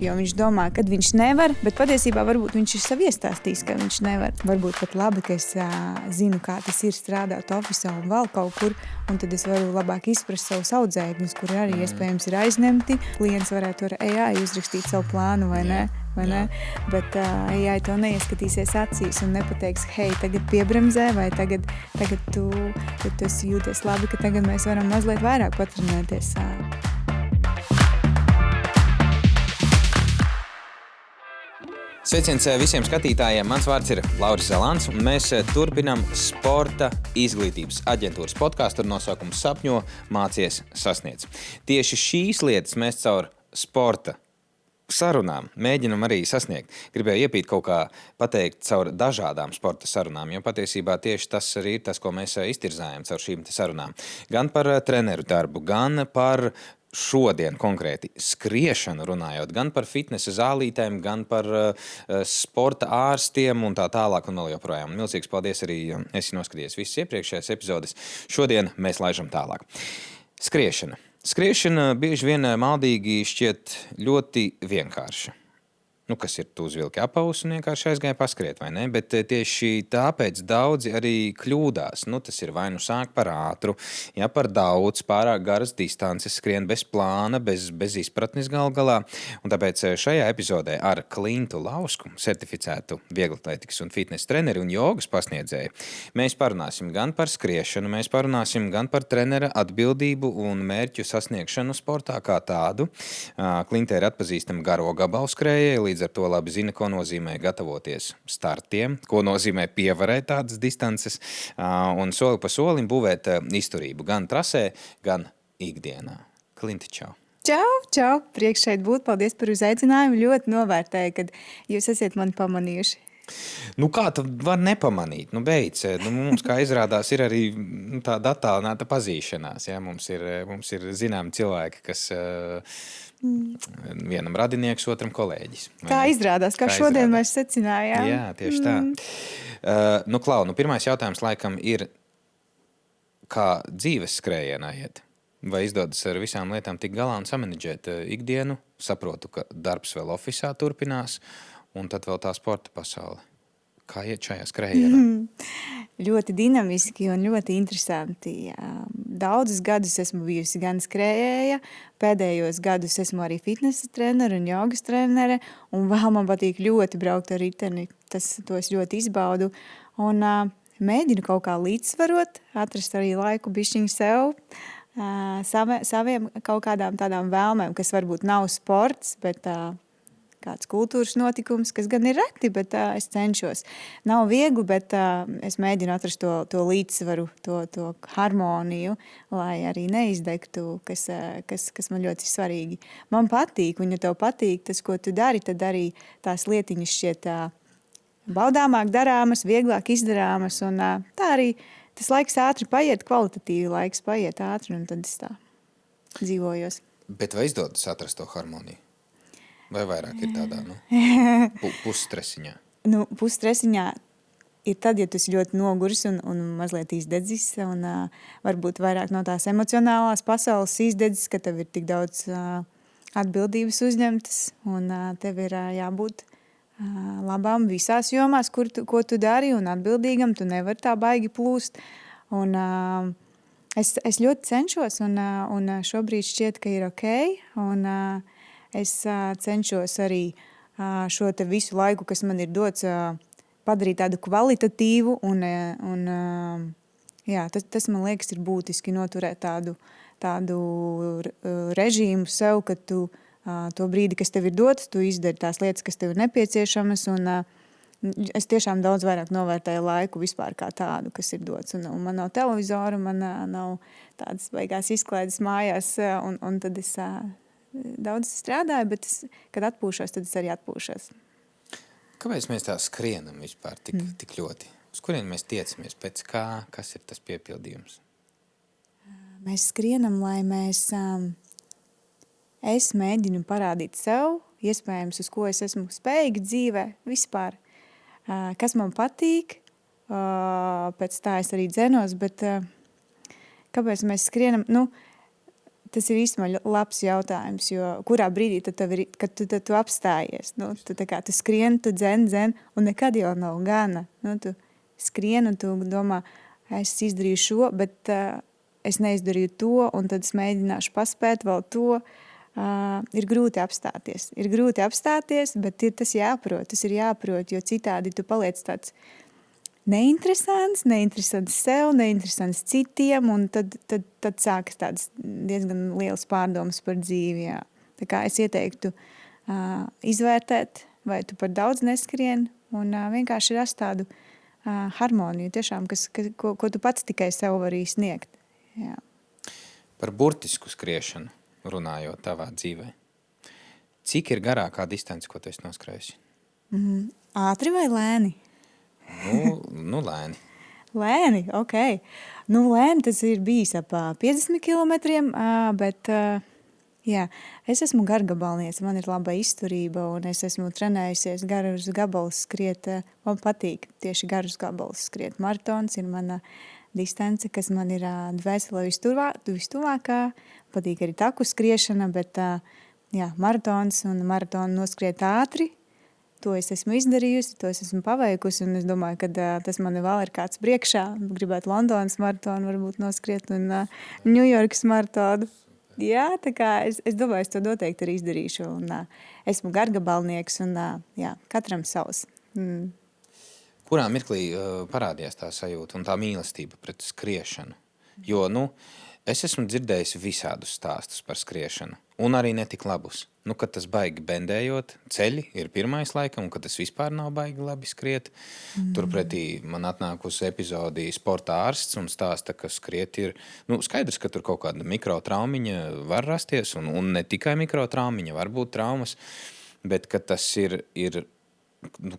Jo viņš domā, ka viņš nevar, bet patiesībā varbūt viņš ir sev iestāstījis, ka viņš nevar. Varbūt pat labi, ka es zinu, kā tas ir strādāt ofisā un vēl kaut kur, un tad es varu labāk izprast savus audzēkņus, kuri arī iespējams ir aizņemti. Klients varētu ar AI uzrakstīt savu plānu, vai ne? Bet AI to neieskatīsies acīs un nepateiks, hei, tagad piebremzē, vai tagad tu esi jūties labi, ka tagad mēs varam mazliet vairāk patrenēties. Sveiciens visiem skatītājiem. Mans vārds ir Lauris Zalants, un mēs turpinām sporta izglītības aģentūras podcastu ar nosaukumu Sapņo, mācies, sasniedz. Tieši šīs lietas mēs caur sporta sarunām mēģinam arī sasniegt. Gribēju iepīt kaut kā pateikt caur dažādām sporta sarunām, jo patiesībā tieši tas arī ir tas, ko mēs iztirzājam caur šīm sarunām. Gan par treneru darbu, gan par šodien konkrēti skriešanu runājot, gan par fitnesa zālītēm, gan par sporta ārstiem un tā tālāk un vēl joprojām. Milzīgs paldies arī, esi noskatījies visas iepriekšējās epizodes. Šodien mēs laižam tālāk. Skriešana. Skriešana bieži vien maldīgi šķiet ļoti vienkārša. Kas ir, tu uzvilki apaus un vienkārši aizgāja paskriet, vai ne? Bet tieši tāpēc daudzi arī kļūdās. Tas ir vai nu sāk par ātru, ja par daudz, pārāk garas distances, skrien bez plāna, bez izpratnes galā. Un tāpēc šajā epizodē ar Klintu Lausku, certificētu vieglatlētikas un fitnesa treneri un jogas pasniedzēju, mēs parunāsim gan par skriešanu, mēs parunāsim gan par trenera atbildību un mērķu sasniegšanu sportā kā tādu. Klintē ir atpazīstama garo gabalu skrējēja, līdz ar to labi zina, ko nozīmē gatavoties startiem, ko nozīmē pievarēt tādas distances un soli pa solim būvēt izturību gan trasē, gan ikdienā. Klinti, čau! Čau! Prieks šeit būt, paldies par uzaicinājumu. Ļoti novērtēju, kad jūs esat mani pamanījuši. Kā tu var nepamanīt? Beidz. Mums, kā izrādās, ir arī tāda attālināta pazīšanās. Ja? Mums ir zināmi cilvēki, kas vienam radinieks, otram kolēģis. Kā izrādās, kā šodien mēs secinājām. Jā, tieši tā. Klau, pirmais jautājums laikam ir, kā dzīves skrējienā iet? Vai izdodas ar visām lietām tik galā un samanedžēt ikdienu? Saprotu, ka darbs vēl ofisā turpinās, un tad vēl tā sporta pasaule. Kā iet šajā skrējienā? Ļoti dinamiski un ļoti interesanti. Daudzus gadus esmu bijusi gan skrējēja, pēdējos gadus esmu arī fitnesa trenere un jogas trenere, un vēl man patīk ļoti braukt ar riteni. To es ļoti izbaudu. Un mēģinu kaut kā līdzsvarot, atrast arī laiku bišķiņu sev, saviem kaut kādām tādām vēlmēm, kas varbūt nav sports, bet kāds kultūras notikums, kas gan ir reti, bet es cenšos. Nav viegli, bet es mēģinu atrast to līdzsvaru, to harmoniju, lai arī neizdegtu, kas man ļoti svarīgi. Man patīk, un ja tev patīk tas, ko tu dari, tad arī tās lietiņas šķiet baudāmāk darāmas, vieglāk izdarāmas, un tā arī tas laiks ātri paiet, kvalitatīvi laiks paiet ātri, un tad es tā dzīvojos. Bet vai izdodas atrast to harmoniju? Vai vairāk ir tādā pusstresiņā? Pusstresiņā ir tad, ja tu esi ļoti noguris un mazliet izdedzis, un varbūt vairāk no tās emocionālās pasaules izdedzis, ka tev ir tik daudz atbildības uzņemtas, un tev ir jābūt labām visās jomās, ko tu dari, un atbildīgam, tu nevari tā baigi plūst. Un es ļoti cenšos, un šobrīd šķiet, ka ir ok, un es cenšos arī šo te visu laiku, kas man ir dots, padarīt tādu kvalitatīvu, un tas man liekas ir būtiski noturēt tādu režīmu sev, ka tu to brīdi, kas tev ir dots, tu izdari tās lietas, kas tev ir nepieciešamas, un es tiešām daudz vairāk novērtēju laiku vispār kā tādu, kas ir dots, un man nav televizora, man nav tādas baigās izklaides mājās, un tad es daudz strādāju, bet kad atpūšos, tad es arī atpūšos. Kāpēc mēs tā skrienam vispār tik ļoti? Uz kurien mēs tiecamies? Pēc kā? Kas ir tas piepildījums? Mēs skrienam, lai es mēģinu parādīt sev, iespējams, uz ko es esmu spējīga dzīvē vispār. Kas man patīk, pēc tā es arī dzenos, bet kāpēc mēs skrienam? tas ir īstenībā labs jautājums, jo kurā brīdī tad tev ir, kad tu apstājies, nu, tu tā kā tu skrien, tu dzen, un nekad jau nav gana, nu, tu skrien un tu domā, es izdarīju šo, bet es neizdarīju to, un tad es mēģināšu paspēt vēl to. Ir grūti apstāties, bet tas ir jāprot, jo citādi tu paliec tāds neinteresants sev, neinteresants citiem, un tad sākas tādas diezgan lielas pārdomas par dzīvi, jā. Tā kā es ieteiktu izvērtēt, vai tu par daudz neskrien, un vienkārši rast tādu harmoniju, tiešām, ko tu pats tikai sev vari sniegt. Jā. Par burtisku skriešanu runājot tavā dzīvē. Cik ir garākā distance, ko tu esi noskrējusi? Ātri vai lēni? Nu lēni. Lēni, ok. Nu, lēni tas ir bijis ap 50 kilometriem, bet jā, es esmu gargabalniece, man ir laba izturība, un es esmu trenējusies garus gabalus skriet. Man patīk tieši garus gabalus skriet. Maratons ir mana distance, kas man ir dvēselē vistuvākā. Patīk arī taku skriešana, bet jā, maratons un maratonu noskriet ātri. To es esmu izdarījusi, to es esmu paveikusi, un es domāju, ka tas man vēl ir kāds priekšā. Gribētu Londonas maratonu varbūt noskriet un Ņujorkas maratonu. Jā, tā kā es domāju, es to noteikti arī izdarīšu. Un, esmu gargabalnieks un jā, katram savs. Kurā mirklī parādījās tā sajūta un tā mīlestība pret skriešanu? Jo, es esmu dzirdējis visādus stāstus par skriešanu, un arī netik labus. Kad tas baigi bendējot, ceļi ir pirmais laikam, un kad tas vispār nav baigi labi skriet. Turpretī man atnāk uz epizodi sporta ārsts un stāsta, ka skriet ir, skaidrs, ka tur kaut kāda mikrotraumiņa var rasties, un ne tikai mikrotraumiņa, var būt traumas, bet ka tas ir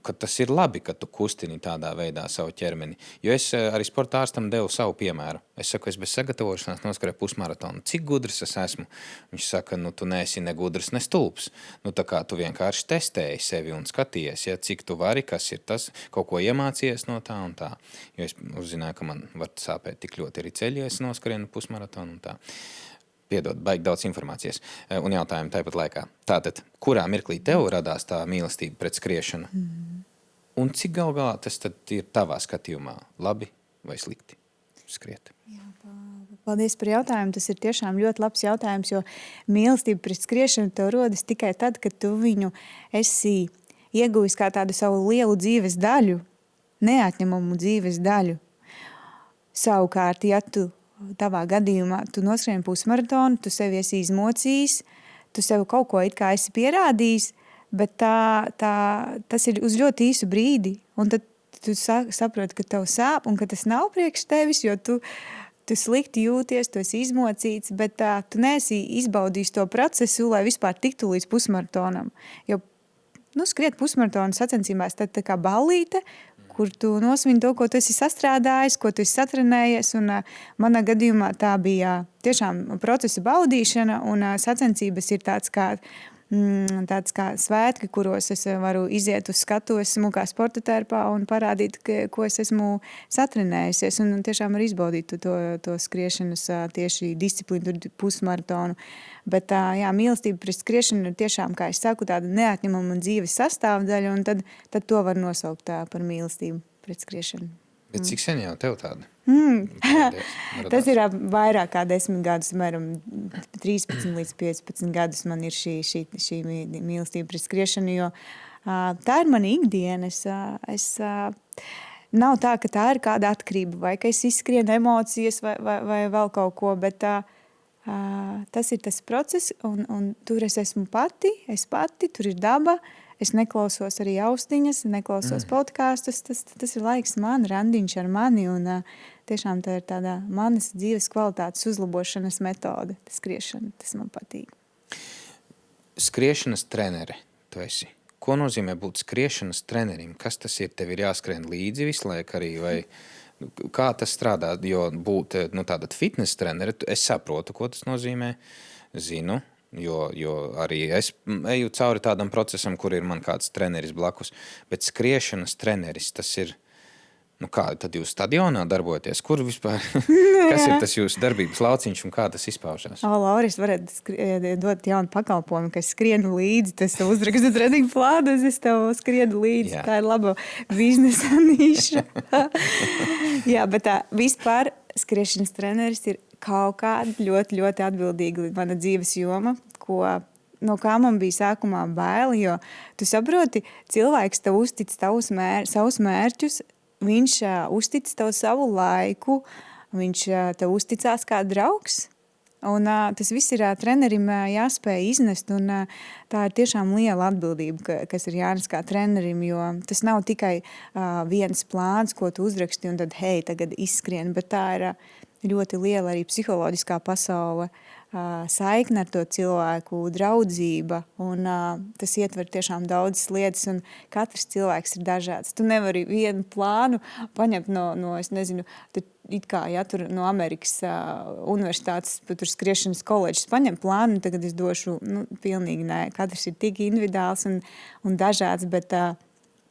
ka tas ir labi, ka tu kustini tādā veidā savu ķermeni. Jo es arī sporta ārstam devu savu piemēru. Es saku, es bez sagatavošanās noskrēju pusmaratonu. Cik gudrs es esmu? Viņš saka, tu neesi ne gudrs, ne stulbs. Tā kā tu vienkārši testēji sevi un skatījies, ja, cik tu vari, kas ir tas, kaut ko iemācījies no tā un tā. Jo es uzzināju, ka man var sāpēt tik ļoti arī ceļi, ja es noskrienu pusmaratonu un tā. Piedod, baigi daudz informācijas un jautājumu tāpat laikā. Tātad, kurā mirklī tev radās tā mīlestība pret skriešanu? Un cik galā tas tad ir tavā skatījumā? Labi vai slikti skriet? Jā, paldies par jautājumu. Tas ir tiešām ļoti labs jautājums, jo mīlestība pret skriešanu tev rodas tikai tad, kad tu viņu esi ieguvis kā tādu savu lielu dzīves daļu, neatņemumu dzīves daļu. Savukārt, ja tu tavā gadījumā tu noskrien pusmaratonu, tu sevi esi izmocījis, tu sev kaut ko it kā esi pierādījis, bet tas ir uz ļoti īsu brīdi, un tad tu saproti, ka tev sāp un ka tas nav priekš tevis, jo tu slikti jūties, tu esi izmocīts, bet tu neesi izbaudījis to procesu, lai vispār tiktu līdz pusmaratonam. Jo skriet pusmaratonu sacensībās tad tā kā ballīte, kur tu nosvini to, ko tu esi sastrādājis, ko tu esi satrenējies, un manā gadījumā tā bija tiešām procesa baudīšana, un sacensības ir tāds kā svētki, kuros es varu iziet uz skatuves smukā sporta tērpā un parādīt, ko es esmu satrenējusies, un tiešām arī izbaudīt to skriešanas tieši disciplīnu, pusmaratonu. Bet jā, mīlestība pret skriešanu ir tiešām, kā es saku, tāda neatņemama dzīves sastāvdaļa, un tad to var nosaukt par mīlestību pret skriešanu. Bet cik sen jau tev tāda? Tas ir vairāk kā 10 gadus, mēram 13 līdz 15 gadus man ir šī mīlestība pret skriešanu, jo tā ir mana ikdiena. Nav tā, ka tā ir kāda atkarība, vai ka es izskrienu emocijas vai vēl kaut ko, bet tas ir tas process, un tur es esmu pati, tur ir daba, es neklausos arī austiņas, neklausos podkāstus, tas ir laiks man, randiņš ar mani, un tiešām tā ir tāda manas dzīves kvalitātes uzlabošanas metode, skriešana, tas man patīk. Skriešanas trenere tu esi. Ko nozīmē būt skriešanas trenerim? Kas tas ir? Tev ir jāskrien līdzi visu laiku arī, vai kā tas strādā? Jo būt tāda fitness trenere, es saprotu, ko tas nozīmē, zinu, jo arī es eju cauri tādam procesam, kur ir man kāds treneris blakus, bet skriešanas treneris, tas ir, kā tad jūs stadionā darbojaties? Kur vispār? Kas ir tas jūsu darbības lauciņš un kā tas izpaužās? Lauris, varat dot jaunu pakalpojumu, ka es skrienu līdzi, tas uzrakstu treniņu plānu, es tev skrienu līdzi. Jā. Tā ir laba biznesa niša. Jā, bet tā vispār skriešanas treneris ir kaut kāda ļoti, ļoti atbildīga mana dzīves joma, no kā man bija sākumā bail, jo tu saproti, cilvēks tev uztic savus mērķus, viņš uztic tev savu laiku, viņš tev uzticās kā draugs, un tas viss ir trenerim jāspēj iznest, un tā ir tiešām liela atbildība, kas ir jānes kā trenerim, jo tas nav tikai viens plāns, ko tu uzraksti, un tad, hei, tagad izskrien, bet tā ir ļoti liela arī psiholoģiskā pasaule, saikne ar to cilvēku, draudzība, un tas ietver tiešām daudzas lietas, un katrs cilvēks ir dažāds. Tu nevari vienu plānu paņemt no es nezinu, it kā, ja tur no Amerikas universitātes, tur skriešanas koledžas paņem plānu, tagad es došu, pilnīgi nē, katrs ir tik individuāls un dažāds, bet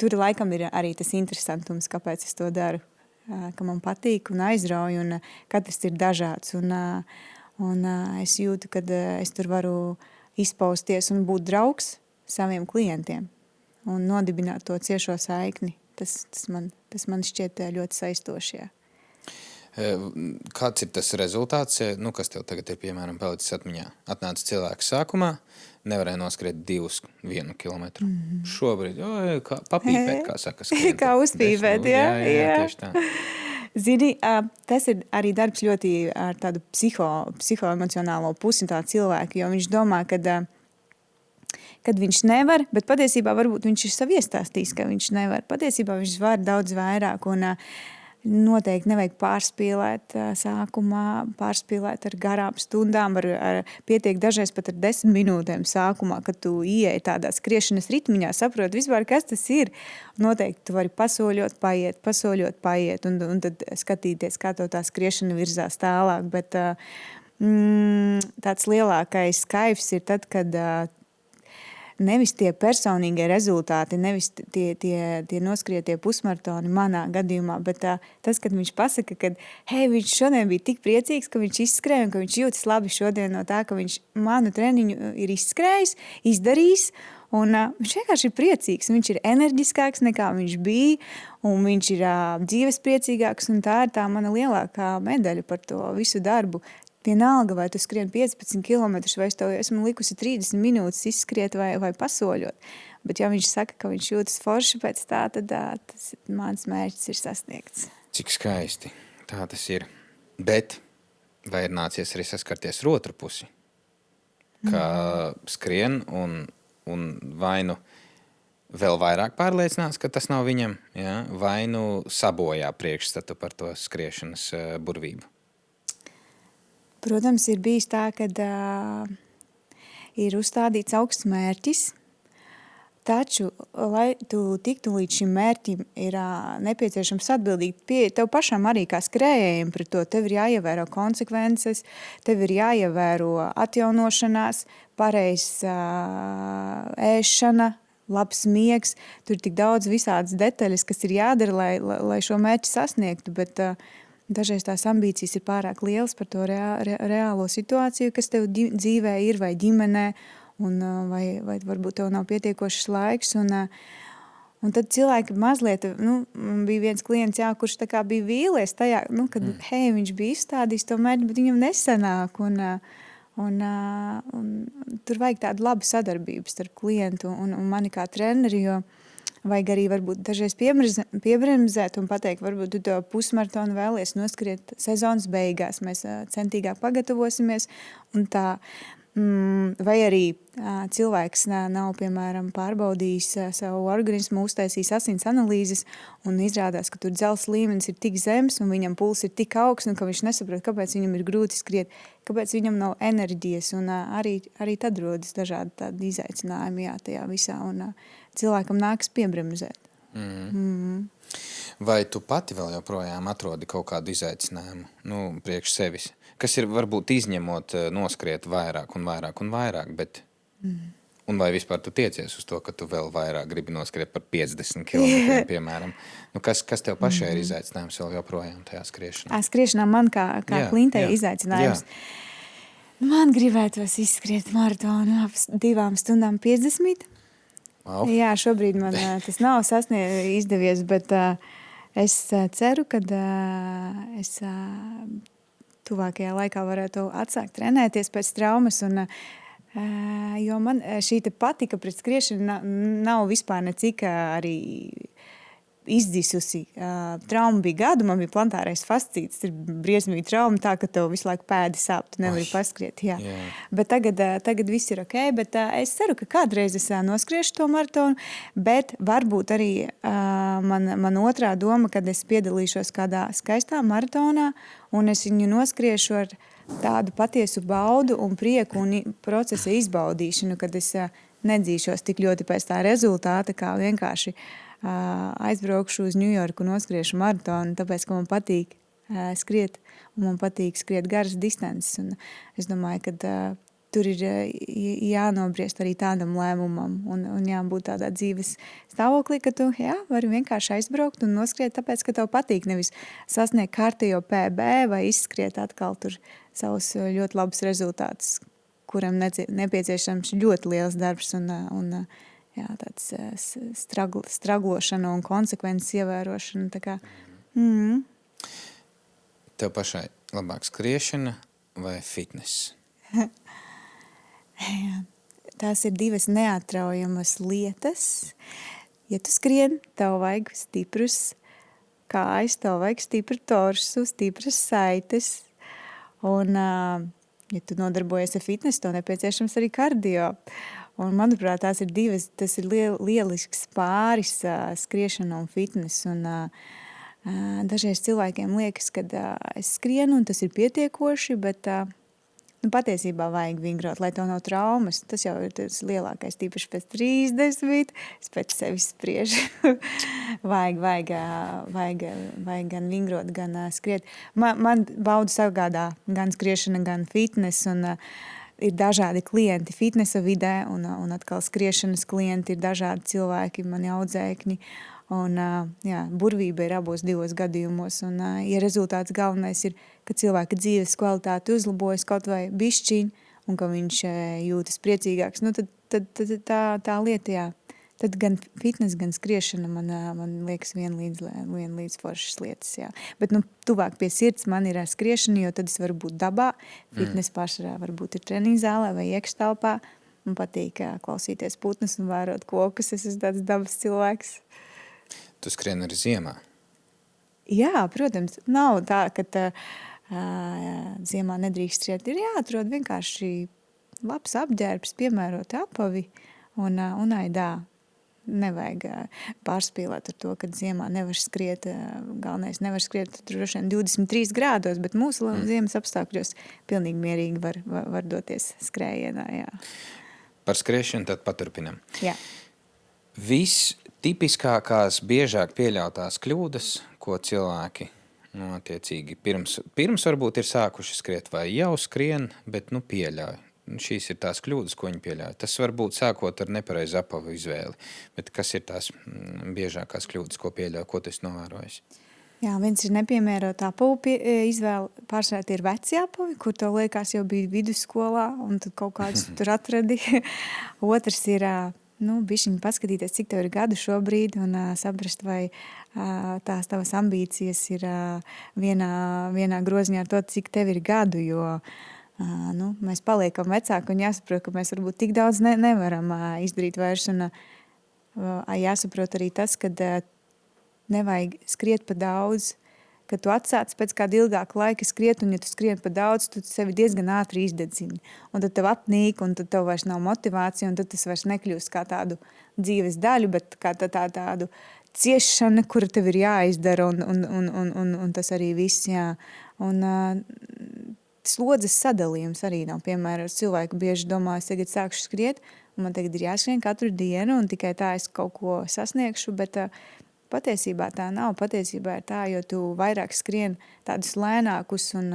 tur laikam ir arī tas interesantums, kāpēc es to daru. Ka man patīk un aizrauj, un katrs ir dažāds. Un es jūtu, ka es tur varu izpausties un būt draugs saviem klientiem un nodibināt to ciešo saikni. Tas man šķiet ļoti saistoši. Kāds ir tas rezultāts, kas tev tagad ir, piemēram, palicis atmiņā? Atnāca cilvēks sākumā, nevarēja noskriet 1 kilometru. Šobrīd, papīpēt, kā saka. Kā uzpīpēt, jā. Tieši tā. Zini, tas ir arī darbs ļoti ar tādu psihoemocionālo pusi tā cilvēku, jo viņš domā, kad viņš nevar, bet patiesībā varbūt viņš ir savu iestāstījis, ka viņš nevar. Patiesībā viņš var daudz vairāk, un noteikti nevajag pārspīlēt sākumā, pārspīlēt ar garām stundām, pietiek dažreiz pat ar 10 minūtēm sākumā, kad tu ieej tādā skriešanas ritmiņā, saprot vispār, kas tas ir. Noteikti tu vari pasoļot, paiet, un tad skatīties, kā to tā skriešana virzās tālāk, bet tāds lielākais kaifs ir tad, kad nevis tie personīgie rezultāti, nevis tie noskrietie pusmaratoni manā gadījumā, bet tas, kad viņš pasaka, ka viņš šodien bija tik priecīgs, ka viņš izskrēja un ka viņš jūtas labi šodien no tā, ka viņš manu treniņu ir izskrējis, izdarījis, un viņš vienkārši ir priecīgs, viņš ir enerģiskāks nekā viņš bija, un viņš ir dzīves priecīgāks, un tā ir tā mana lielākā medaļa par to visu darbu. Vienalga, vai tu skrien 15 kilometrus, vai es tev esmu likusi 30 minūtes izskriet vai pasoļot. Bet ja viņš saka, ka viņš jūtas forši pēc tā, tad tas mans mērķis ir sasniegts. Cik skaisti. Tā tas ir. Bet vai ir nācies arī saskarties ar otru pusi? Kā skrien un vai nu vēl vairāk pārliecinās, ka tas nav viņam, ja? Vai nu sabojā priekšstatu par to skriešanas burvību? Protams, ir bijis tā, kad ir uzstādīts augsts mērķis, taču, lai tu tiktu līdz šim mērķim, ir nepieciešams atbildīgi pieeja tev pašam arī kā skrējējiem pret to. Tev ir jāievēro konsekvences, tev ir jāievēro atjaunošanās, pareizs ēšana, labs miegs. Tur ir tik daudz visādas detaļas, kas ir jādara, lai šo mērķi sasniegtu, bet dažreiz tās ambīcijas ir pārāk lielas par to reālo situāciju, kas tev dzīvē ir vai ģimenē, vai varbūt tev nav pietiekošs laiks. Un tad cilvēki mazliet, man bija viens klients, kurš tā kā bija vīlies tajā, kad viņš bija izstādījis to mērķi, bet viņam nesanāk. Un tur vajag tādu labu sadarbību starp klientu un mani kā treneri, jo vajag arī varbūt dažreiz piebremzēt un pateikt, varbūt tu to pusmaratonu vēlies noskriet sezonas beigās. Mēs centīgāk pagatavosimies un tā. Vai arī cilvēks nav, piemēram, pārbaudījis savu organismu, uztaisījis asins analīzes un izrādās, ka tur dzelzs līmenis ir tik zems un viņam puls ir tik augsts un ka viņš nesaprot, kāpēc viņam ir grūti skriet, kāpēc viņam nav enerģijas un arī tad rodas dažādi tādi izaicinājumi tajā visā un cilvēkam nākas piebremzēt. Vai tu pati vēl joprojām atrodi kaut kādu izaicinājumu priekš sevis? Kas ir varbūt izņemot noskriet vairāk un vairāk, bet Un vai vispār tu tiecies uz to, ka tu vēl vairāk gribi noskriet par 50 kilometriem, piemēram? Nu, kas tev pašai ir izaicinājums vēl joprojām tajā skriešanā? Skriešanā man kā klintei izaicinājums. Man gribētos izskriet maratonu ap 2 stundām 50. Wow. Jā, šobrīd man tas nav izdevies, bet es ceru, ka es tuvākajā laikā varētu atsākt trenēties pēc traumas. Jo man šī patika pret skriešanu nav vispār necik arī izdzisusi. Trauma bija gadu, man bija plantārais fascīts, ir briesmīga trauma, tā, ka tev visu laiku pēdi sāp, tu nevari paskriet. Jā. Bet tagad viss ir ok, bet es ceru, ka kādreiz es noskriešu to maratonu, bet varbūt arī man otrā doma, kad es piedalīšos kādā skaistā maratonā, un es viņu noskriešu ar tādu patiesu baudu un prieku un procesa izbaudīšanu, kad es nedzīšos tik ļoti pēc tā rezultāta, kā vienkārši aizbraukšu uz Ņujorku un noskriešu maratonu, tāpēc, ka man patīk skriet un man patīk skriet garas distances. Un es domāju, ka tur ir jānobriest arī tādam lēmumam un jābūt tādā dzīves stāvoklī, ka tu vari vienkārši aizbraukt un noskriet, tāpēc, ka tev patīk nevis sasniegt kārtējo PB vai izskriet atkal tur savus ļoti labus rezultātus, kuram nepieciešams ļoti liels darbs un tāds straglošana un konsekvences ievērošana. Tā kā, Tev pašai labāk skriešana vai fitness? Tās ir divas neatraujamas lietas. Ja tu skrien, tev vajag stiprus kājas, tev vajag stipru torsu, stipras saites. Un, ja tu nodarbojies ar fitnesu, tev nepieciešams arī kardio. Un, manuprāt, tas ir lielisks pāris skriešana un fitness. Un, dažreiz cilvēkiem liekas, ka es skrienu un tas ir pietiekoši, bet patiesībā vajag vingrot, lai tev nav traumas. Tas jau ir tas lielākais, tīpaši pēc 30, es pēc sevis spriežu. vajag gan vingrot, gan skriet. Man baudu sagādā gan skriešana, gan fitness, un ir dažādi klienti fitnesa vidē, un atkal skriešanas klienti ir dažādi cilvēki, mani audzēkņi. Un, burvība ir abos divos gadījumos. Un, ja rezultāts galvenais ir, ka cilvēka dzīves kvalitāte uzlabojas kaut vai bišķiņ, un ka viņš jūtas priecīgāks, nu, tad tā lieta, tad gan fitness, gan skriešana man liekas vienlīdz foršas lietas. Jā. Bet tuvāk pie sirds man ir skriešana, jo tad es varu būt dabā. Fitness pārsvarā varbūt ir treniņzālē vai iekštelpā. Man patīk klausīties putnus un vērot kokus. Es esmu tāds dabas cilvēks. Tu skrien arī ziemā? Jā, protams. Nav tā, ka ziemā nedrīkst skriet. Ir jāatrod vienkārši labs apģērbs, piemērot apavi un aidā. Nevajag pārspīlēt ar to, ka ziemā nevar skriet. Galvenais nevar skriet droši vien 23 grādos, bet mūsu ziemas apstākļos pilnīgi mierīgi var doties skrējienā. Jā. Par skriešanu tad paturpinam. Jā. Tipiskākās, biežāk pieļautās kļūdas, ko cilvēki attiecīgi pirms varbūt ir sākuši skriet vai jau skrien, bet pieļauj. Šīs ir tās kļūdas, ko viņi pieļauj. Tas var būt sākot ar nepareizu apavu izvēli, bet kas ir tās biežākās kļūdas, ko pieļauj, ko tu esi novērojis? Jā, viens ir nepiemērot apavu izvēli, pārsvarā ir veci apavi, kur tev liekas jau bija vidusskolā, un tad kaut kādus tur atradi. Otrs ir bišķiņ paskatīties, cik tev ir gadu šobrīd un saprast, vai tās tavas ambīcijas ir vienā groziņā ar to, cik tev ir gadu, jo mēs paliekam vecāki un jāsaprot, ka mēs varbūt tik daudz nevaram izdarīt vairs. Un jāsaprot arī tas, ka nevajag skriet pa daudz, ka tu atsāc pēc kāda ilgāka laika skriet, un ja tu skrien pa daudz, tu sevi diezgan ātri izdedzini. Un tad tev apnīk, un tad tev vairs nav motivācija, un tad tas vairs nekļūst kā tādu dzīves daļu, bet kā tādu ciešana, kura tev ir jāizdara, un tas arī viss, jā. Un slodzes sadalījums arī nav piemērots. Cilvēki bieži domā, es tagad sākšu skriet, un man tagad ir jāskrien katru dienu, un tikai tā es kaut ko sasniegšu, bet patiesībā tā nav. Patiesībā ir tā, jo tu vairāk skrien tādus lēnākus un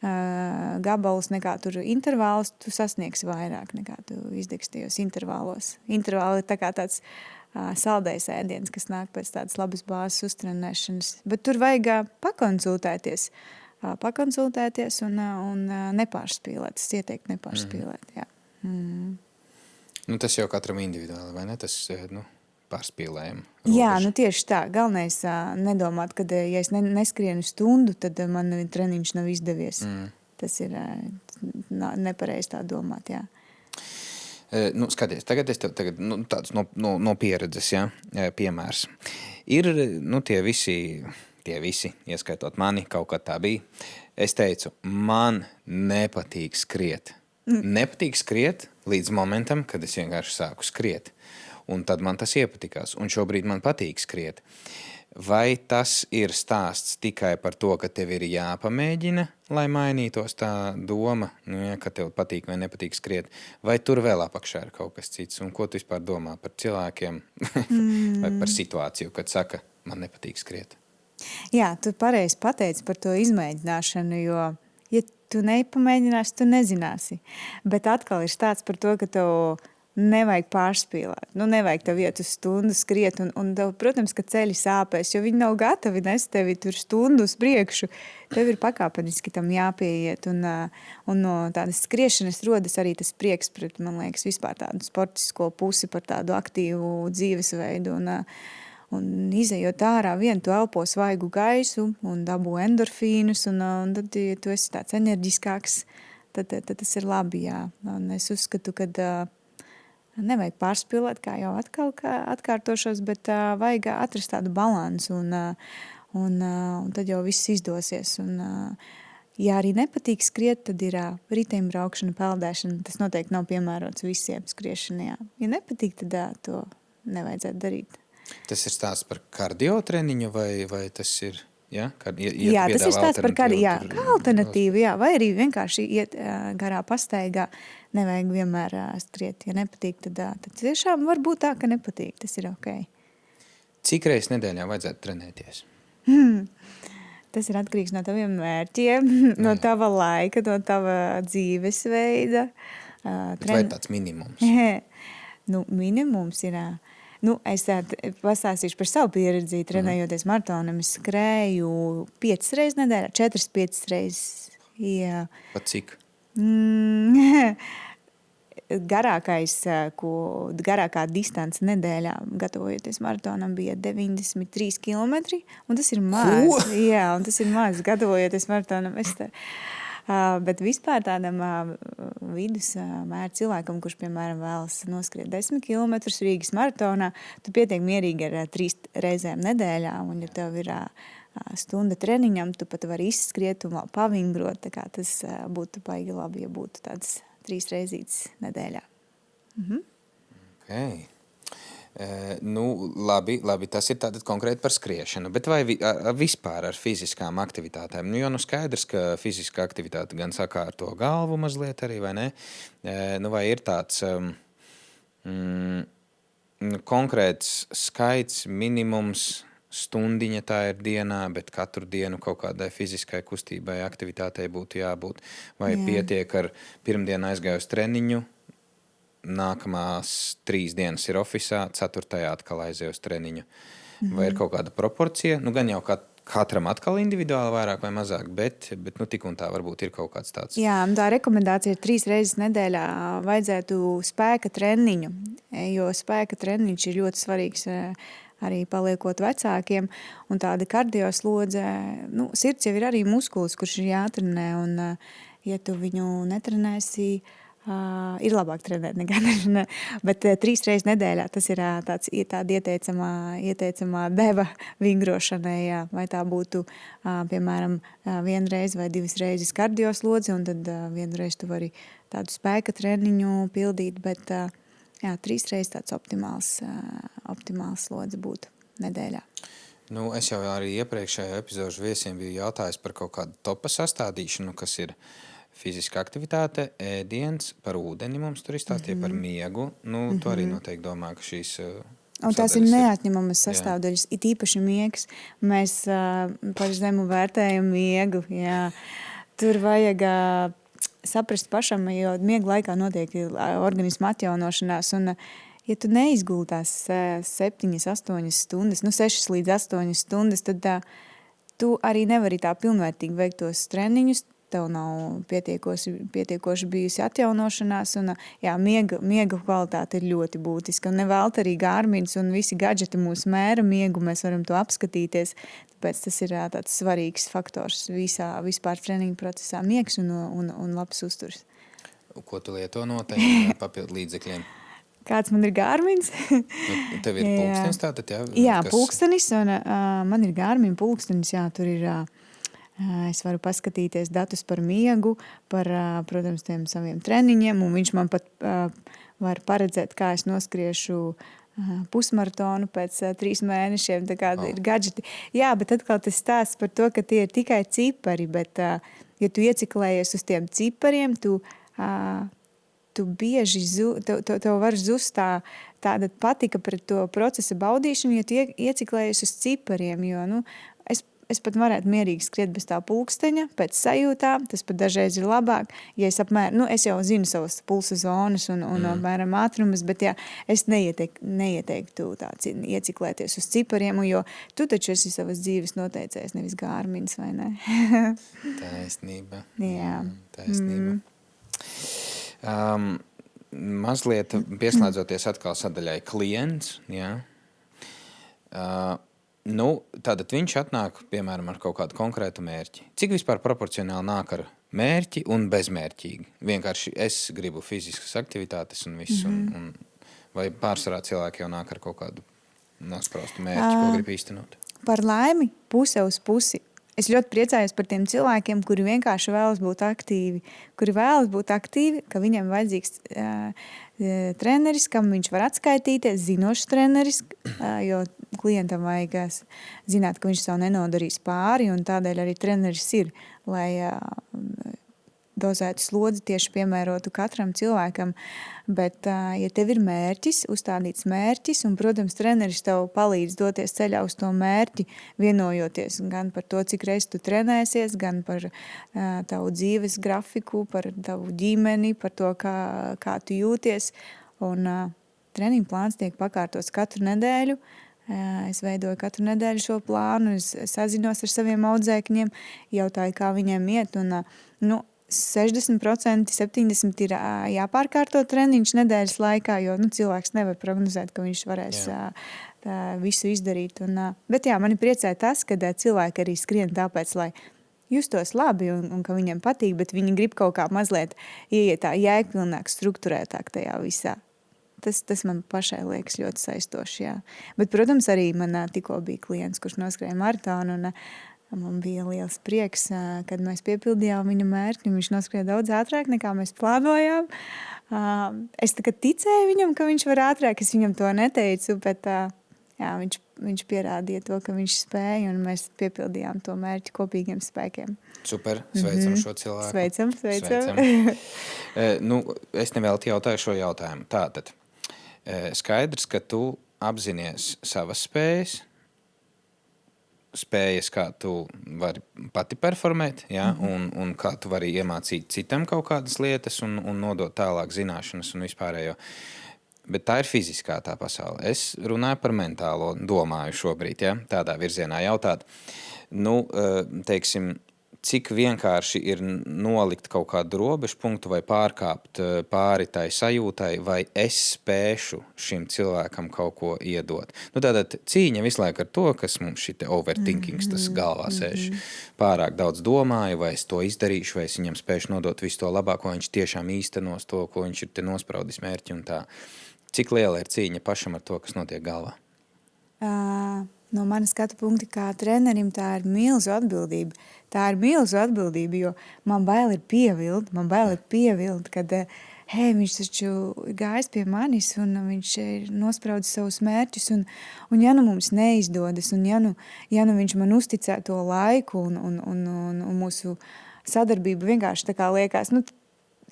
gabalus nekā tur intervālus, tu sasniegsi vairāk nekā tu izdegsi tajos intervālos. Intervāli ir tā kā tāds saldējs ēdiens, kas nāk pēc tādas labas bāzes uztrenēšanas. Bet tur vajag pakonsultēties un nepārspīlēt. Es ieteiktu nepārspīlēt, jā. Nu, tas jau katram individuāli, vai ne? Tas, pārspīlējam. Jā, nu tieši tā. Galvenais nedomāt, ka ja es neskrienu stundu, tad man treniņš nav izdevies. Tas ir nepareizi tā domāt, jā. Nu, skaties, tagad es tev tāds no pieredzes, jā, piemērs. Ir, tie visi, ieskaitot mani, kaut kā tā bija. Es teicu, man nepatīk skriet. Nepatīk skriet līdz momentam, kad es vienkārši sāku skriet. Un tad man tas iepatikās. Un šobrīd man patīk skriet. Vai tas ir stāsts tikai par to, ka tev ir jāpamēģina, lai mainītos tā doma, ka tev patīk vai nepatīk skriet? Vai tur vēl apakšā ir kaut kas cits? Un ko tu vispār domā par cilvēkiem vai par situāciju, kad saka, man nepatīk skriet? Jā, tu pareizi pateici par to izmēģināšanu, jo, ja tu nepamēģināsi, tu nezināsi. Bet atkal ir stāsts par to, ka tev nevajag pārspīlēt. Nevajag tev iet uz stundu skriet, un tev, protams, ka ceļi sāpēs, jo viņi nav gatavi nest tevi tur stundu uz priekšu. Tev ir pakāpeniski tam jāpieiet, un no tādas skriešanas rodas arī tas prieks pret, man liekas, vispār tādu sportisko pusi par tādu aktīvu dzīvesveidu, un izejot ārā tu elpo svaigu gaisu un dabū endorfīnus, un tad, ja tu esi tāds enerģiskāks, tad tas ir labi, jā. Un es uzskatu, ka nevajag pārspīlēt, kā jau atkal atkārtošos, bet vajag atrast tādu balansu, un tad jau viss izdosies. Un, ja arī nepatīk skriet, tad ir riteņbraukšana, peldēšana. Tas noteikti nav piemērots visiem skriešanā. Ja nepatīk, tad to nevajadzētu darīt. Tas ir stāsts par kardio treniņu vai tas ir... Ja? Jā, tas ir stāsts par kardio, jā, kā alternatīvu, jā, vai arī vienkārši iet garā pastaigā, nevajag vienmēr skriet. Ja nepatīk, tad tiešām var būt tā, ka nepatīk, tas ir ok. Cik reizes nedēļā vajadzētu trenēties? Tas ir atkarīgs no taviem mērķiem, no tava laika, no tava dzīvesveida. Vai tāds minimums? Minimums ir... es pastāstīšu par savu pieredzi, trenējoties maratonam. Es skrēju 5 reizes nedēļā, 4-5 reizes. Jā. Pat cik? Garākā distance nedēļā, gatavojoties maratonam, bija 93 kilometri, un tas ir maz. Jā, un tas ir maz, gatavojoties maratonam. Bet vispār tādam vidusmēra cilvēkam, kurš, piemēram, vēlas noskriet 10 kilometrus Rīgas maratonā, tu pietiek mierīgi ar 3 reizēm nedēļā, un ja tev ir stunda treniņam, tu pat vari izskriet un vēl pavingrot, tā kā tas būtu baigi labi, ja būtu tāds 3 reizītes nedēļā. Okay. Labi, tas ir tātad konkrēti par skriešanu, bet vai vispār ar fiziskām aktivitātēm? Jo skaidrs, ka fiziska aktivitāte gan sakārto galvu mazliet arī, vai ne? Vai ir tāds konkrēts skaits, minimums, stundiņa tā ir dienā, bet katru dienu kaut kādai fiziskai kustībai, aktivitātei būtu jābūt? Vai pietiek ar pirmdienu aizgāju uz treniņu, nākamās 3 dienas ir ofisā, 4. atkal aiziet uz treniņu. Vai ir kaut kāda proporcija? Gan jau katram atkal individuāli vairāk vai mazāk, bet tik un tā varbūt ir kaut kāds tāds. Jā, tā rekomendācija ir 3 reizes nedēļā vajadzētu spēka treniņu, jo spēka treniņš ir ļoti svarīgs arī paliekot vecākiem, un tāda kardioslodze, sirds jau ir arī muskulis, kurš ir jātrenē, un ja tu viņu netrenēsi, ir labāk trenēt nekā netrenē, bet 3 reizes nedēļā tas ir tāda ieteicamā deva vingrošanai, jā. Vai tā būtu, piemēram, 1 reize vai 2 reizes kardioslodze, un tad 1 reizi tu vari tādu spēka treniņu pildīt, bet 3 reizes tāds optimāls slodze būtu nedēļā. Es jau arī iepriekšējā epizožu viesiem biju jautājis par kaut kādu topa sastādīšanu, kas ir fiziska aktivitāte, ēdiens, par ūdeni mums tur izstāstīja, par miegu. Tu arī noteikti domā, ka šīs un tās ir neatņemamas sastāvdaļas, it īpaši miegs. Mēs par zemu vērtējam miegu, jā. Tur vajag saprast pašam, jo miega laikā notiek organisma atjaunošanās, un ja tu neizgultās 7, 8 stundas, 6 līdz 8 stundas, tad tu arī nevari tā pilnvērtīgi veikt tos treniņus, tev nav pietiekoši bijusi atjaunošanās, un miega kvalitāte ir ļoti būtiska. Un nevēlt arī Garmins un visi gadžeti mūs mēra miegu, mēs varam to apskatīties, tāpēc tas ir tāds svarīgs faktors vispār treniņu procesā, miegs un labs uzturs. Ko tu lieto noteikti papildu līdzekļiem? Kāds man ir Garmins? Tev ir pulkstenis tātad, jā? Jā, pulkstenis, un man ir Garmin pulkstenis, jā, tur ir... Es varu paskatīties datus par miegu, par, protams, tiem saviem treniņiem, un viņš man pat var paredzēt, kā es noskriešu pusmaratonu pēc 3 mēnešiem, tā kā ir gadžeti. Jā, bet atkal tas stāsts par to, ka tie ir tikai cipari, bet ja tu ieciklējies uz tiem cipariem, tu bieži tev var zust tāda patika pret to procesa baudīšanu, ja tu ieciklējies uz cipariem, jo, es pat varētu mierīgi skriet bez tā pulksteņa, pēc sajūtām, tas pat dažreiz ir labāk, ja es es jau zinu savas pulsa zonas un apmēram ātrumas, bet jā, es neieteiktu ieciklēties uz cipariem, jo tu taču esi savas dzīves noteicējis, nevis Garmins, vai ne? Taisnība. Jā. Taisnība. Mazliet pieslēdzoties atkal sadaļai klients, jā. Tātad viņš atnāk, piemēram, ar kaut kādu konkrētu mērķi. Cik vispār proporcionāli nāk ar mērķi un bezmērķīgi? Vienkārši es gribu fiziskas aktivitātes un viss, un vai pārsvarā cilvēki jau nāk ar kaut kādu nospraustu mērķi, ko grib īstenot? Par laimi, puse uz pusi. Es ļoti priecājos par tiem cilvēkiem, kuri vienkārši vēlas būt aktīvi, ka viņiem vajadzīgs treneris, kam viņš var atskaitīties, zinošs treneris, jo klientam vajag zināt, ka viņš savu nenodarīs pāri, un tādēļ arī treneris ir, lai dozētu slodzi tieši piemērotu katram cilvēkam. Bet, ja tev ir mērķis, uzstādīts mērķis, un, protams, treneris tev palīdz doties ceļā uz to mērķi, vienojoties gan par to, cik reiz tu trenēsies, gan par tavu dzīves grafiku, par tavu ģimeni, par to, kā tu jūties. Un treniņu plāns tiek pakārtots katru nedēļu. Es veidoju katru nedēļu šo plānu, es sazinos ar saviem audzēkņiem, jautāju, kā viņiem iet, un 60%, 70% ir jāpārkārto treniņš nedēļas laikā, jo cilvēks nevar prognozēt, ka viņš varēs visu izdarīt. Bet jā, mani priecē tas, ka cilvēki arī skrien tāpēc, lai justos labi un ka viņiem patīk, bet viņi grib kaut kā mazliet ieiet tā jēgpilnāk, strukturētāk tajā visā. Tas man pašai liekas ļoti saistoši, jā. Bet, protams, arī man tikko bija klients, kurš noskrēja maratonu, un man bija liels prieks, kad mēs piepildījām viņa mērķi, un viņš noskrēja daudz ātrāk, nekā mēs plānojām. Es tagad ticēju viņam, ka viņš var ātrāk, es viņam to neteicu, bet jā, viņš pierādīja to, ka viņš spēja, un mēs piepildījām to mērķi kopīgiem spēkiem. Super, sveicam šo cilvēku. Sveicam. Es nevēlti jautāju šo jautājumu. Tātad, skaidrs, ka tu apzinies savas spējas, kā tu vari pati performēt, ja? Un kā tu vari iemācīt citam kaut kādas lietas un nodot tālāk zināšanas un vispārējo. Bet tā ir fiziskā tā pasaule. Es runāju par mentālo, domāju šobrīd, ja? Tādā virzienā jautāt. Teiksim, cik vienkārši ir nolikt kaut kādu robežu punktu vai pārkāpt pāri tai sajūtai, vai es spēšu šim cilvēkam kaut ko iedot. Tātad cīņa visu laiku ar to, kas mums šite overthinkings, tas galvā sēž. Pārāk daudz domāju, vai es to izdarīšu, vai es viņam spēšu nodot visu to labāko, viņš tiešām īstenos to, ko viņš ir te nospraudis mērķi un tā. Cik liela ir cīņa pašam ar to, kas notiek galvā? No manas skatu punkta kā trenerim tā ir milzu atbildība. Jo man bail ir pievilt, kad viņš taču gājis pie manis un viņš ir nospraudis savus mērķus un ja mums neizdodas un ja viņš man uzticē to laiku un mūsu sadarbība vienkārši tā kā liekas,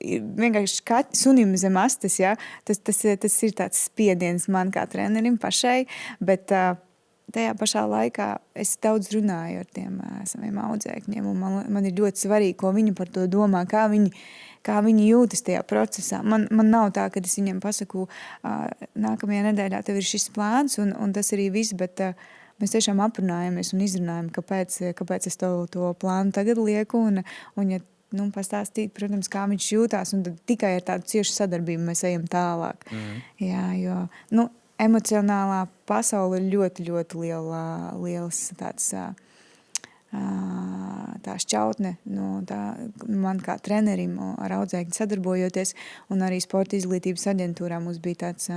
vienkārši sunim zem astes, ja? Tas ir tāds spiediens man kā trenerim pašai, bet tajā pašā laikā es daudz runāju ar tiem saviem audzēkņiem, un man ir ļoti svarīgi, ko viņi par to domā, kā viņi jūtas tajā procesā. Man nav tā, ka es viņiem pasaku, nākamajā nedēļā tev ir šis plāns, un tas arī viss, bet mēs tiešām aprunājamies un izrunājam, kāpēc es to plānu tagad lieku, un ja pastāstīt, protams, kā viņš jūtās, un tad tikai ar tādu ciešu sadarbību mēs ejam tālāk. Jā, jo, emocionālā pasaule ir ļoti, ļoti liels tāds tā šķautne, man kā trenerim ar audzēkņu sadarbojoties, un arī sporta izglītības aģentūrā mums bija tāds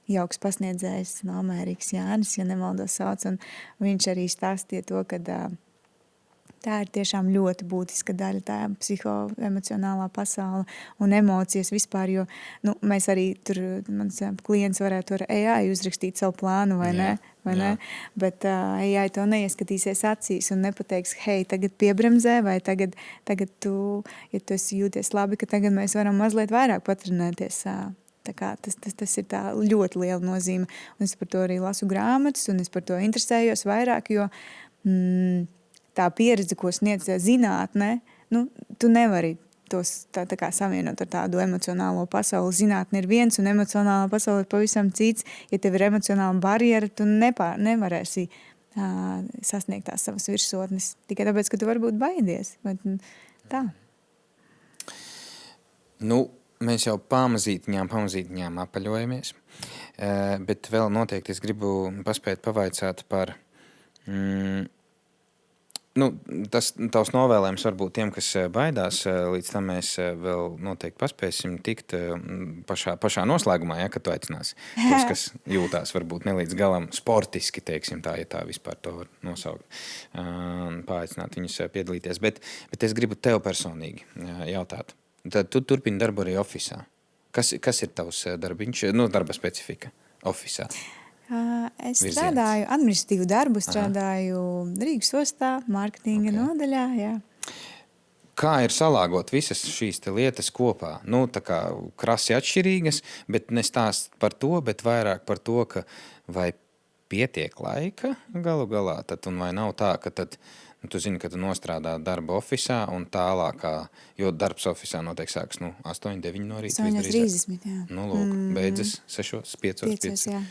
jauks pasniedzējs no Amerikas, Jānis, ja nemaldos sauc, un viņš arī stāstīja to, ka tā ir tiešām ļoti būtiska daļa, tā psihoemocionālā pasaule un emocijas vispār, jo mēs arī tur, mans klients varētu ar AI uzrakstīt savu plānu, vai ne? Bet AI to neieskatīsies acīs un nepateiks, hei, tagad piebremzē, vai tagad tu, ja tu esi jūties labi, ka tagad mēs varam mazliet vairāk patrenēties. Tā kā tas ir tā ļoti liela nozīme. Un es par to arī lasu grāmatas, un es par to interesējos vairāk, jo tā pieredze, ko sniedz zinātne, tu nevari tos tā kā savienot ar tādu emocionālo pasauli. Zinātne ir viens, un emocionālā pasaule ir pavisam cits. Ja tev ir emocionāla barjera, tu nevarēsi sasniegt tās savas virsotnes. Tikai tāpēc, ka tu varbūt baidies. Bet, tā. Mēs jau pamazītiņām apaļojamies, bet vēl noteikti es gribu paspēt pavaicāt par tas tavs novēlējums varbūt tiem, kas baidās, līdz tam mēs vēl noteikti paspēsim tikt pašā noslēgumā, kad tu aicināsi tos, kas jūtās varbūt ne līdz galam sportiski, teiksim tā, ja tā vispār to var nosaukt, paaicināt viņus piedalīties. Bet es gribu tev personīgi jautāt. Tad tu turpini darbu arī ofisā. Kas ir tavs darbiņš, darba specifika ofisā? Es strādāju administratīvu darbu, strādāju Rīgas ostā, mārketinga nodaļā, jā. Kā ir salāgot visas šīs lietas kopā? Tā kā krasi atšķirīgas, bet nestāst par to, bet vairāk par to, ka vai pietiek laika galu galā, tad un vai nav tā, ka tad tu zini, ka tu nostrādā darba ofisā un tālākā, jo darbs ofisā noteikti sāks 8, 9 no rīta. 8:30, jā. Beidzas 6, 5. Jā.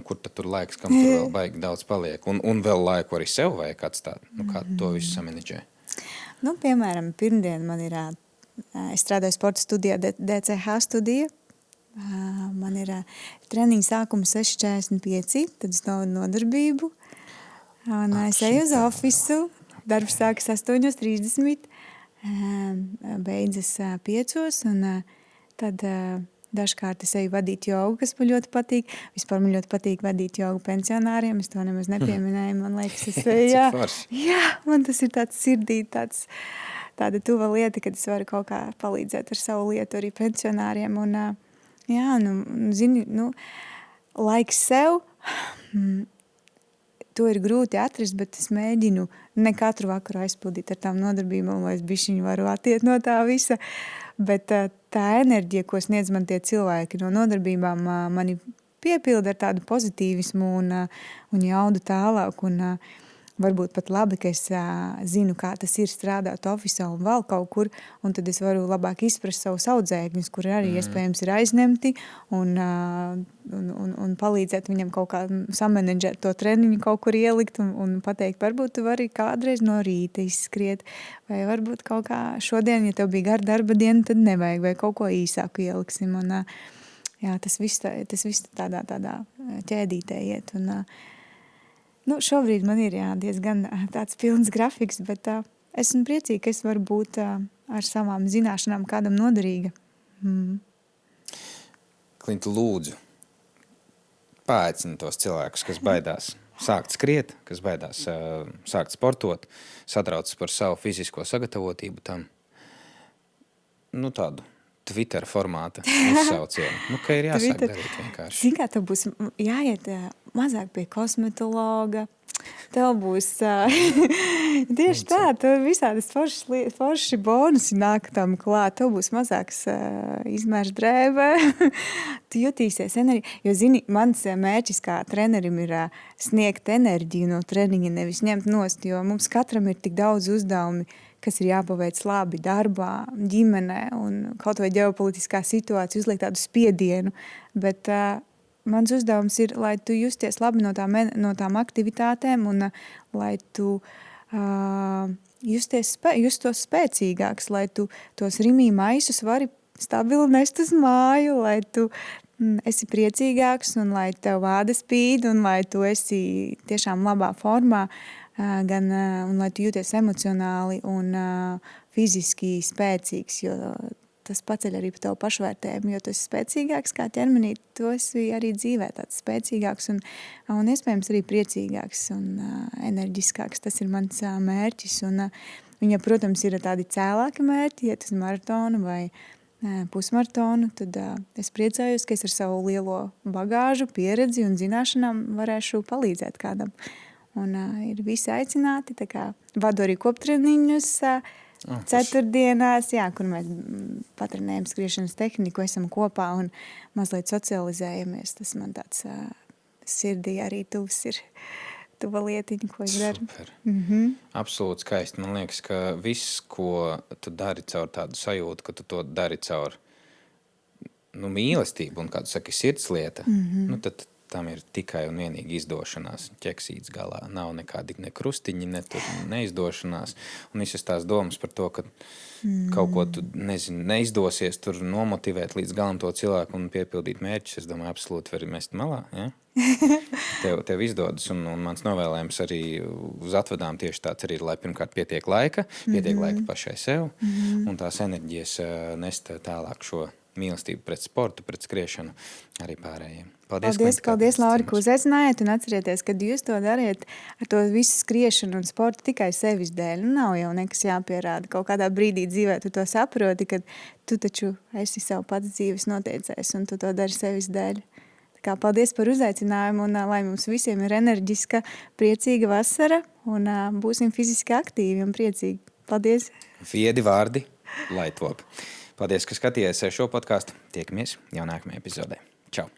Kur tad tur laiks, kam tur vēl baigi daudz paliek? Un vēl laiku arī sev vajag atstāt. Kā to visu samanedžē? Piemēram, pirmdien man ir, es strādāju sporta studijā, DCH studija. Man ir treniņa sākums 6:45, tad es nodarbību. Un es eju uz ofisu. Darbs sākas 8:30, beidzas 5, un tad dažkārt es eju vadīt jogu, kas man ļoti patīk. Vispār man ļoti patīk vadīt jogu pensionāriem, es to nemaz nepieminēju, man liekas, jā, man tas ir tāds sirdī, tāda tuva lieta, kad es varu kaut kā palīdzēt ar savu lietu arī pensionāriem, un zini, laiks sev, to ir grūti atrast, bet es mēģinu ne katru vakaru aizpildīt ar tām nodarbībām, lai es bišķiņu varu attiet no tā visa. Bet tā enerģija, ko sniedz man tie cilvēki no nodarbībām, mani piepilda ar tādu pozitīvismu un jaudu tālāk. Un varbūt pat labi, ka es zinu, kā tas ir strādāt ofisā un vēl kaut kur, un tad es varu labāk izprast savus audzēkņus, kuri arī iespējams ir aizņemti, un palīdzēt viņam kaut kā samanedžēt to treniņu, kaut kur ielikt un pateikt, varbūt tu vari kādreiz no rīta izskriet, vai varbūt kaut kā šodien, ja tev bija gara darba diena, tad nevajag, vai kaut ko īsāku ieliksim. Un, tas viss tādā ķēdītē iet. Un, šobrīd man ir diezgan tāds pilns grafiks, bet esmu priecīga, ka es varu būt ar savām zināšanām kādam noderīga. Klinta, lūdzu, paaicini tos cilvēkus, kas baidās sākt skriet, kas baidās sākt sportot, satraucas par savu fizisko sagatavotību tam, tādu Twitter formāta uzsaucienu. Ka ir jāsāk darīt vienkārši. Zini, kā tev būs jāiet mazāk pie kosmetologa, tev būs tieši tā, tev visādas forši bonusi nāk tam klāt. Tev būs mazāks izmērs drēbē. Tu jutīsies enerģiju. Jo, zini, mans mērķis kā trenerim ir sniegt enerģiju no treniņa, nevis ņemt nost, jo mums katram ir tik daudz uzdevumi, kas ir jāpaveic labi darbā, ģimenē un kaut vai ģeopolitiskā situācija uzliek tādu spiedienu. Bet mans uzdevums ir, lai tu justies labi no tām aktivitātēm un lai tu justos spēcīgāks, lai tu tos Rimī maisus vari stabili nest uz māju, lai tu esi priecīgāks un lai tev āda spīd un lai tu esi tiešām labā formā, un lai tu jūties emocionāli un fiziski spēcīgs, jo tas paceļ arī par tavu pašvērtējumu, jo tu esi spēcīgāks kā ķermenī, tu esi arī dzīvē tāds spēcīgāks un iespējams arī priecīgāks un enerģiskāks. Tas ir mans mērķis. Un viņa, protams, ir tādi cēlāki mērķi, iet uz maratonu vai pusmaratonu, tad es priecājos, ka es ar savu lielo bagāžu, pieredzi un zināšanām varēšu palīdzēt kādam. Un ir visi aicināti, tā kā vadu arī koptreniņus ceturtdienās, kur mēs patrenējam skriešanas tehniku, esam kopā un mazliet socializējamies. Tas man tāds sirdī arī tuvs ir tuva lietiņa, ko es daru. Super. Absolūti skaisti. Man liekas, ka viss, ko tu dari caur tādu sajūtu, ka tu to dari caur mīlestību un, kā tu saki, sirdslieta, tad tam ir tikai un vienīgi izdošanās, ķeksīts galā. Nav nekādi ne krustiņi, ne neizdošanās. Un visas tās domas par to, ka kaut ko tu, neizdosies tur nomotivēt līdz galam to cilvēku un piepildīt mērķus, es domāju, absolūti vari mest malā. Ja? Tev izdodas, un mans novēlējums arī uz atvadām tieši tāds arī ir, lai pirmkārt pietiek laika pašai sev, un tās enerģijas nest tālāk šo mīlestību pret sportu, pret skriešanu arī pārējiem. Paldies, Lauri, ka uzaicinājāt, un atcerieties, kad jūs to dariet ar to visu skriešanu un sportu tikai sevis dēļ. Nav jau nekas jāpierāda. Kaut kādā brīdī dzīvē tu to saproti, kad tu taču esi savu pats dzīves noteicējis, un tu to dari sevis dēļ. Tā kā paldies par uzaicinājumu, un lai mums visiem ir enerģiska, priecīga vasara, un būsim fiziski aktīvi un priecīgi. Paldies! Viedi vārdi, lai top! Paldies, ka skatījies šo podcastu. Tiekamies jau nākamajā epizodē. Čau!